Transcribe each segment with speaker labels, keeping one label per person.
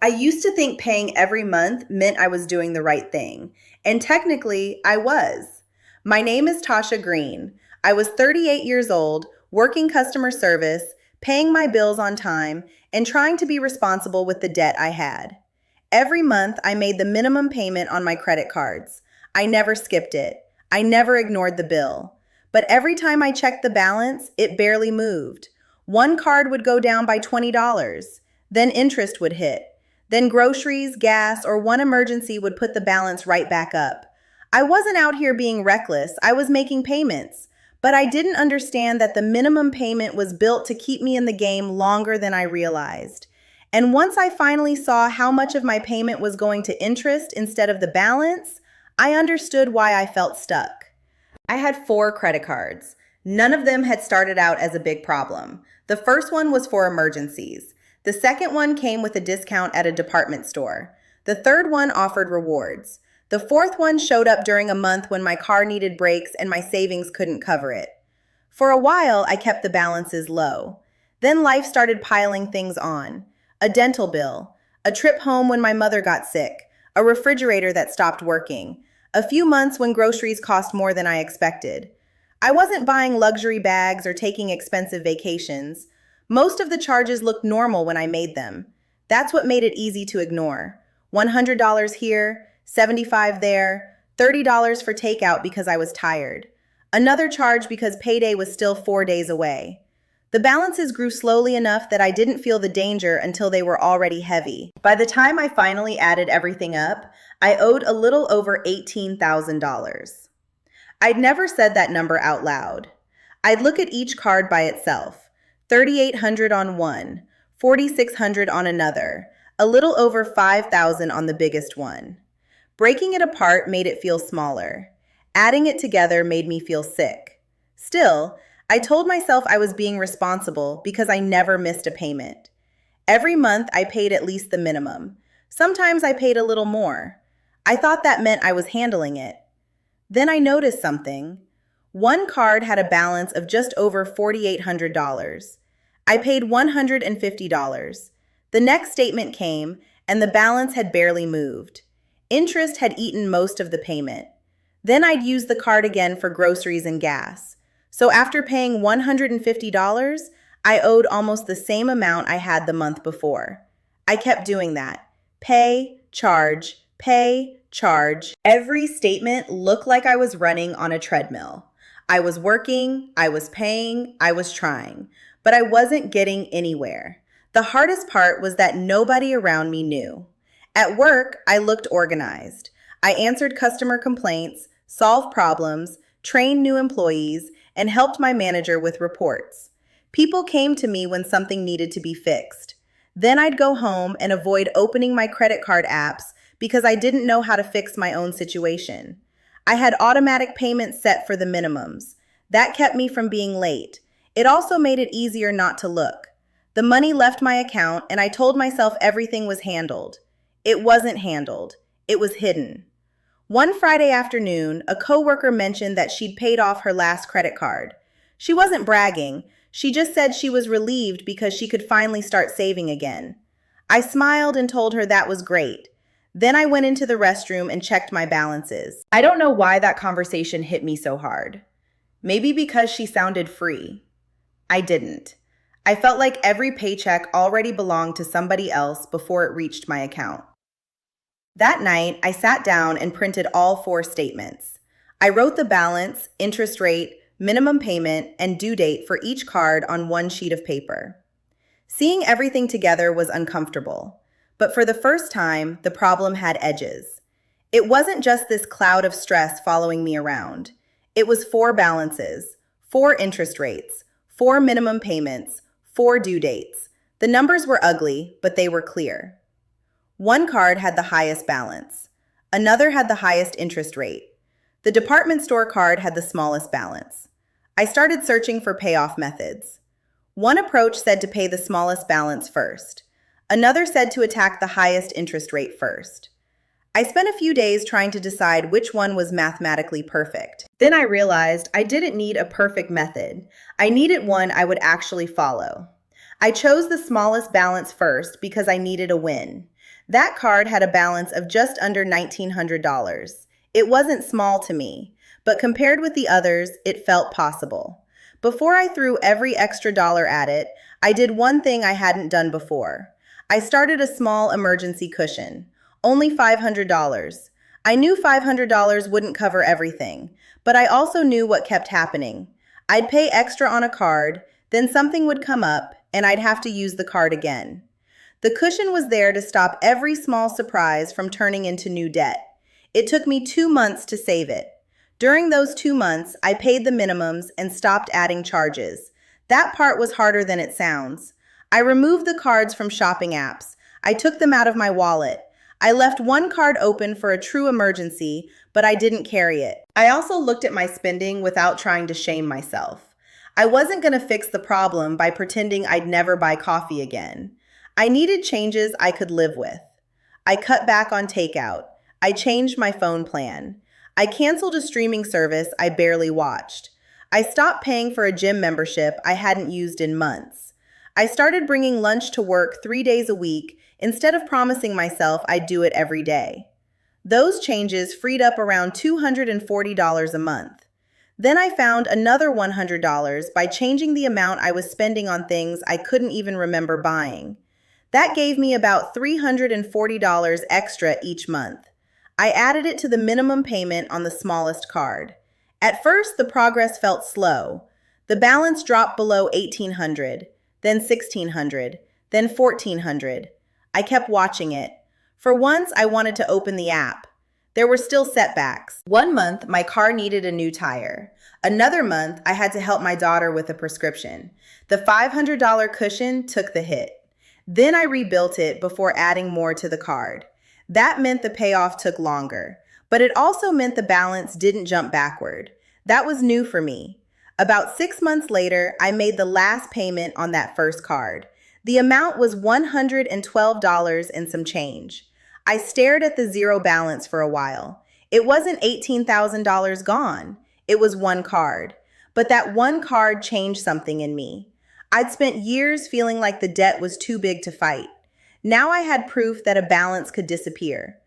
Speaker 1: I used to think paying every month meant I was doing the right thing, and technically, I was. My name is Tasha Green. I was 38 years old, working customer service, paying my bills on time, and trying to be responsible with the debt I had. Every month, I made the minimum payment on my credit cards. I never skipped it. I never ignored the bill. But every time I checked the balance, it barely moved. One card would go down by $20. Then interest would hit. Then groceries, gas, or one emergency would put the balance right back up. I wasn't out here being reckless. I was making payments. But I didn't understand that the minimum payment was built to keep me in the game longer than I realized. And once I finally saw how much of my payment was going to interest instead of the balance, I understood why I felt stuck. I had 4 credit cards. None of them had started out as a big problem. The first one was for emergencies. The second one came with a discount at a department store. The third one offered rewards. The fourth one showed up during a month when my car needed brakes and my savings couldn't cover it. For a while, I kept the balances low. Then life started piling things on. A dental bill, a trip home when my mother got sick, a refrigerator that stopped working, a few months when groceries cost more than I expected. I wasn't buying luxury bags or taking expensive vacations. Most of the charges looked normal when I made them. That's what made it easy to ignore. $100 here, $75 there, $30 for takeout because I was tired. Another charge because payday was still 4 days away. The balances grew slowly enough that I didn't feel the danger until they were already heavy. By the time I finally added everything up, I owed a little over $18,000. I'd never said that number out loud. I'd look at each card by itself. 3,800 on one, 4,600 on another, a little over 5,000 on the biggest one. Breaking it apart made it feel smaller. Adding it together made me feel sick. Still, I told myself I was being responsible because I never missed a payment. Every month I paid at least the minimum. Sometimes I paid a little more. I thought that meant I was handling it. Then I noticed something. One card had a balance of just over $4,800. I paid $150. The next statement came, and the balance had barely moved. Interest had eaten most of the payment. Then I'd use the card again for groceries and gas. So after paying $150, I owed almost the same amount I had the month before. I kept doing that. Pay, charge, pay, charge. Every statement looked like I was running on a treadmill. I was working, I was paying, I was trying, but I wasn't getting anywhere. The hardest part was that nobody around me knew. At work, I looked organized. I answered customer complaints, solved problems, trained new employees, and helped my manager with reports. People came to me when something needed to be fixed. Then I'd go home and avoid opening my credit card apps because I didn't know how to fix my own situation. I had automatic payments set for the minimums. That kept me from being late. It also made it easier not to look. The money left my account and I told myself everything was handled. It wasn't handled. It was hidden. One Friday afternoon, a coworker mentioned that she'd paid off her last credit card. She wasn't bragging. She just said she was relieved because she could finally start saving again. I smiled and told her that was great. Then I went into the restroom and checked my balances. I don't know why that conversation hit me so hard. Maybe because she sounded free. I didn't. I felt like every paycheck already belonged to somebody else before it reached my account. That night, I sat down and printed all 4 statements. I wrote the balance, interest rate, minimum payment, and due date for each card on one sheet of paper. Seeing everything together was uncomfortable, but for the first time, the problem had edges. It wasn't just this cloud of stress following me around. It was 4 balances, 4 interest rates, 4 minimum payments, 4 due dates. The numbers were ugly, but they were clear. One card had the highest balance. Another had the highest interest rate. The department store card had the smallest balance. I started searching for payoff methods. One approach said to pay the smallest balance first. Another said to attack the highest interest rate first. I spent a few days trying to decide which one was mathematically perfect. Then I realized I didn't need a perfect method. I needed one I would actually follow. I chose the smallest balance first because I needed a win. That card had a balance of just under $1,900. It wasn't small to me, but compared with the others, it felt possible. Before I threw every extra dollar at it, I did one thing I hadn't done before. I started a small emergency cushion, only $500. I knew $500 wouldn't cover everything, but I also knew what kept happening. I'd pay extra on a card, then something would come up, and I'd have to use the card again. The cushion was there to stop every small surprise from turning into new debt. It took me 2 months to save it. During those 2 months, I paid the minimums and stopped adding charges. That part was harder than it sounds. I removed the cards from shopping apps. I took them out of my wallet. I left one card open for a true emergency, but I didn't carry it. I also looked at my spending without trying to shame myself. I wasn't going to fix the problem by pretending I'd never buy coffee again. I needed changes I could live with. I cut back on takeout. I changed my phone plan. I canceled a streaming service I barely watched. I stopped paying for a gym membership I hadn't used in months. I started bringing lunch to work 3 days a week instead of promising myself I'd do it every day. Those changes freed up around $240 a month. Then I found another $100 by changing the amount I was spending on things I couldn't even remember buying. That gave me about $340 extra each month. I added it to the minimum payment on the smallest card. At first, the progress felt slow. The balance dropped below $1,800, then $1,600, then $1,400. I kept watching it. For once, I wanted to open the app. There were still setbacks. One month, my car needed a new tire. Another month, I had to help my daughter with a prescription. The $500 cushion took the hit. Then I rebuilt it before adding more to the card. That meant the payoff took longer, but it also meant the balance didn't jump backward. That was new for me. About 6 months later, I made the last payment on that first card. The amount was $112 and some change. I stared at the zero balance for a while. It wasn't $18,000 gone. It was one card. But that one card changed something in me. I'd spent years feeling like the debt was too big to fight. Now I had proof that a balance could disappear.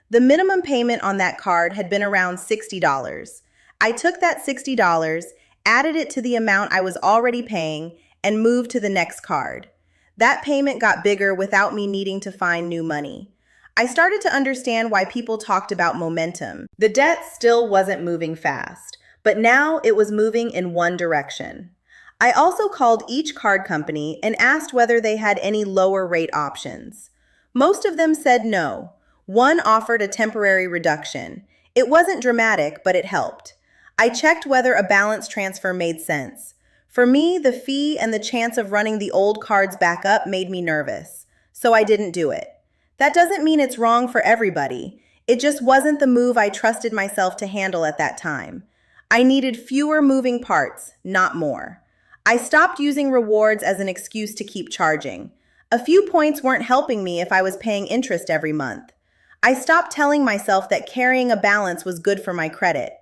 Speaker 1: The minimum payment on that card had been around $60. I took that $60, added it to the amount I was already paying, and moved to the next card. That payment got bigger without me needing to find new money. I started to understand why people talked about momentum. The debt still wasn't moving fast, but now it was moving in one direction. I also called each card company and asked whether they had any lower rate options. Most of them said no. One offered a temporary reduction. It wasn't dramatic, but it helped. I checked whether a balance transfer made sense. For me, the fee and the chance of running the old cards back up made me nervous, so I didn't do it. That doesn't mean it's wrong for everybody. It just wasn't the move I trusted myself to handle at that time. I needed fewer moving parts, not more. I stopped using rewards as an excuse to keep charging. A few points weren't helping me if I was paying interest every month. I stopped telling myself that carrying a balance was good for my credit.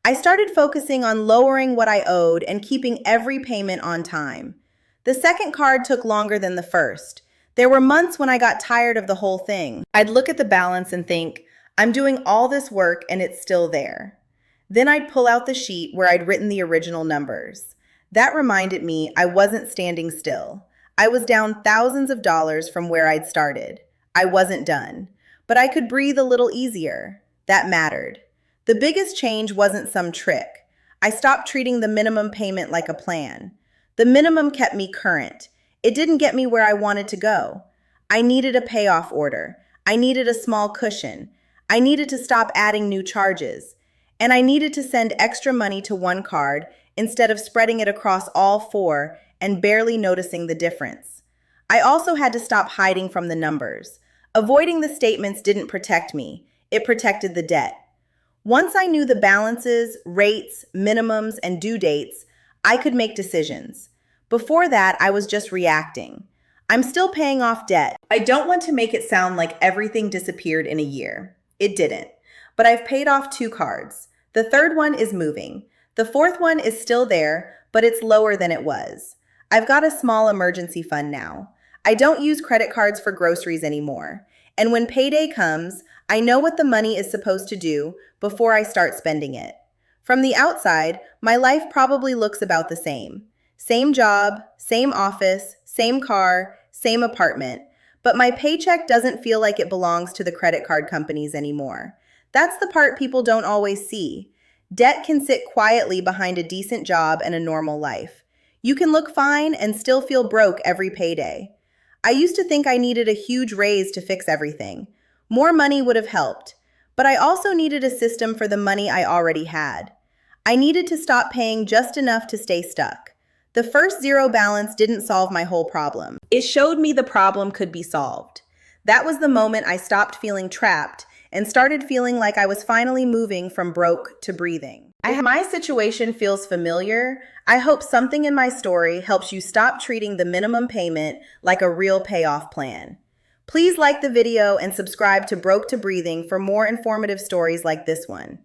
Speaker 1: I started focusing on lowering what I owed and keeping every payment on time. The second card took longer than the first. There were months when I got tired of the whole thing. I'd look at the balance and think, I'm doing all this work and it's still there. Then I'd pull out the sheet where I'd written the original numbers. That reminded me I wasn't standing still. I was down thousands of dollars from where I'd started. I wasn't done, but I could breathe a little easier. That mattered. The biggest change wasn't some trick. I stopped treating the minimum payment like a plan. The minimum kept me current. It didn't get me where I wanted to go. I needed a payoff order. I needed a small cushion. I needed to stop adding new charges. And I needed to send extra money to one card instead of spreading it across all four and barely noticing the difference. I also had to stop hiding from the numbers. Avoiding the statements didn't protect me. It protected the debt. Once I knew the balances, rates, minimums, and due dates, I could make decisions. Before that, I was just reacting. I'm still paying off debt. I don't want to make it sound like everything disappeared in a year. It didn't. But I've paid off 2 cards. The third one is moving. The fourth one is still there, but it's lower than it was. I've got a small emergency fund now. I don't use credit cards for groceries anymore. And when payday comes, I know what the money is supposed to do before I start spending it. From the outside, my life probably looks about the same. Same job, same office, same car, same apartment. But my paycheck doesn't feel like it belongs to the credit card companies anymore. That's the part people don't always see. Debt can sit quietly behind a decent job and a normal life. You can look fine and still feel broke every payday. I used to think I needed a huge raise to fix everything. More money would have helped. But I also needed a system for the money I already had. I needed to stop paying just enough to stay stuck. The first zero balance didn't solve my whole problem. It showed me the problem could be solved. That was the moment I stopped feeling trapped and started feeling like I was finally moving from broke to breathing. If my situation feels familiar, I hope something in my story helps you stop treating the minimum payment like a real payoff plan. Please like the video and subscribe to Broke to Breathing for more informative stories like this one.